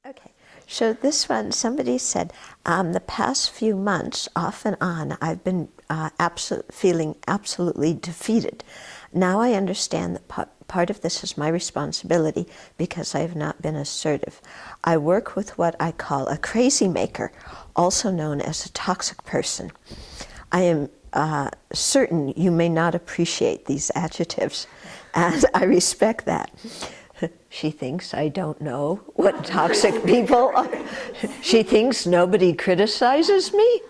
Okay, so this one, somebody said, the past few months, off and on, I've been feeling absolutely defeated. Now I understand that part of this is my responsibility because I have not been assertive. I work with what I call a crazy maker, also known as a toxic person. I am certain you may not appreciate these adjectives, and I respect that. She thinks I don't know what toxic people are. She thinks nobody criticizes me,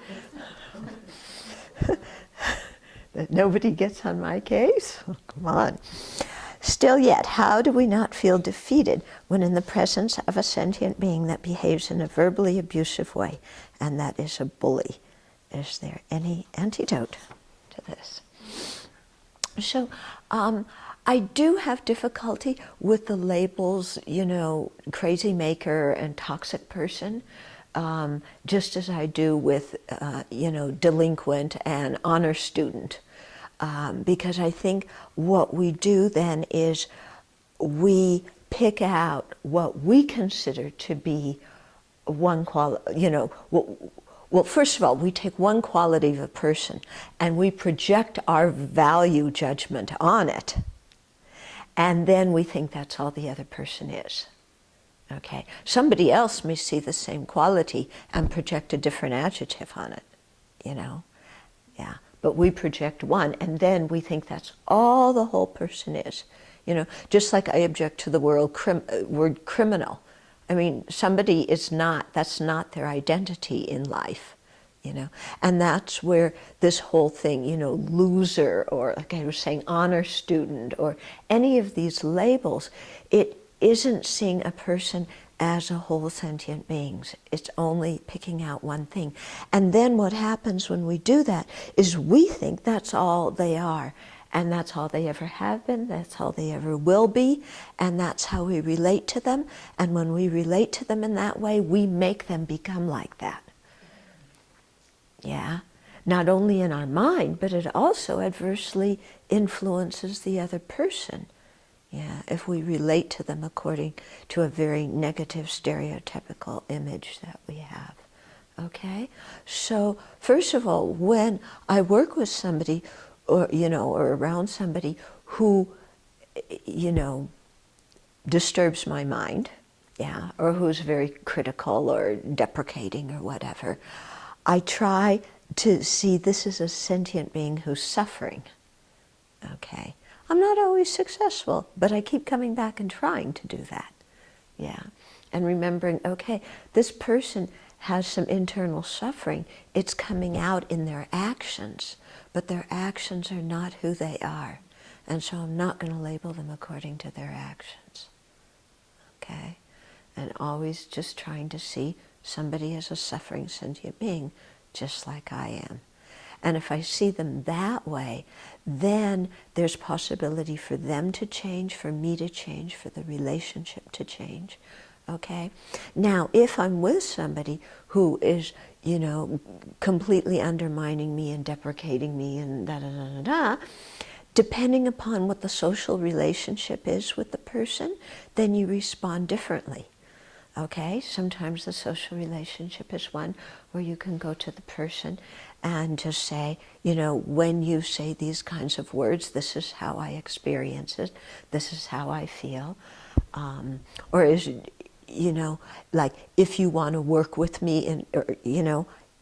that nobody gets on my case. Oh, come on. Still yet, how do we not feel defeated when in the presence of a sentient being that behaves in a verbally abusive way, and that is a bully? Is there any antidote to this? So, I do have difficulty with the labels, crazy maker and toxic person, just as I do with, delinquent and honor student. Because I think what we do then is we pick out what we consider to be one quality, well, first of all, we take one quality of a person and we project our value judgment on it. And then we think that's all the other person is. Okay? Somebody else may see the same quality and project a different adjective on it, Yeah. But we project one, and then we think that's all the whole person is. Just like I object to the word criminal. I mean, somebody is not, that's not their identity in life, And that's where this whole thing, loser, or like I was saying, honor student, or any of these labels, it isn't seeing a person as a whole sentient beings. It's only picking out one thing. And then what happens when we do that is we think that's all they are. And that's all they ever have been, that's all they ever will be, and that's how we relate to them. And when we relate to them in that way, we make them become like that. Yeah? Not only in our mind, but it also adversely influences the other person. Yeah, if we relate to them according to a very negative stereotypical image that we have. Okay? So, first of all, when I work with somebody or around somebody who, disturbs my mind, yeah, or who's very critical or deprecating or whatever, I try to see this is a sentient being who's suffering, okay? I'm not always successful, but I keep coming back and trying to do that, yeah. And remembering, okay, this person has some internal suffering. It's coming out in their actions, but their actions are not who they are. And so I'm not going to label them according to their actions. Okay? And always just trying to see somebody as a suffering sentient being, just like I am. And if I see them that way, then there's possibility for them to change, for me to change, for the relationship to change. Okay? Now, if I'm with somebody who is, completely undermining me and deprecating me and da-da-da-da-da, depending upon what the social relationship is with the person, then you respond differently. Okay? Sometimes the social relationship is one where you can go to the person and just say, when you say these kinds of words, this is how I experience it, this is how I feel. Or is like if you want to work with me,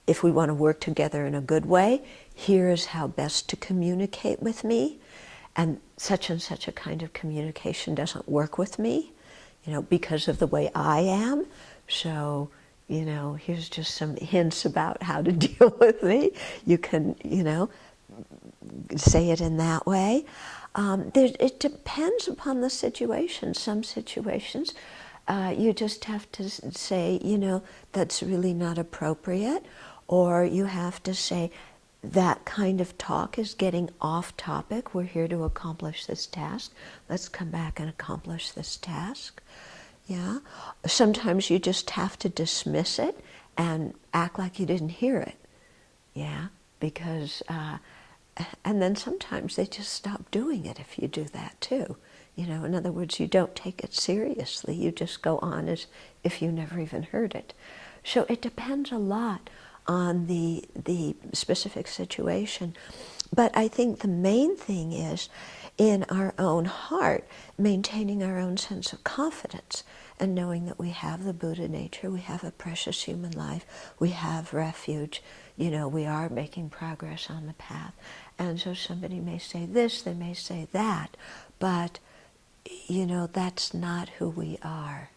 if we want to work together in a good way, here is how best to communicate with me. And such a kind of communication doesn't work with me, because of the way I am. So, here's just some hints about how to deal with me. You can, say it in that way. It depends upon the situation. Some situations, you just have to say, that's really not appropriate. Or you have to say, that kind of talk is getting off topic. We're here to accomplish this task. Let's come back and accomplish this task. Yeah. Sometimes you just have to dismiss it and act like you didn't hear it. Yeah. Because, and then sometimes they just stop doing it if you do that too. You know, in other words, you don't take it seriously. You just go on as if you never even heard it. So it depends a lot on the specific situation. But I think the main thing is, in our own heart, maintaining our own sense of confidence and knowing that we have the Buddha nature, we have a precious human life, we have refuge, you know, we are making progress on the path. And so somebody may say this, they may say that, but, you know, that's not who we are.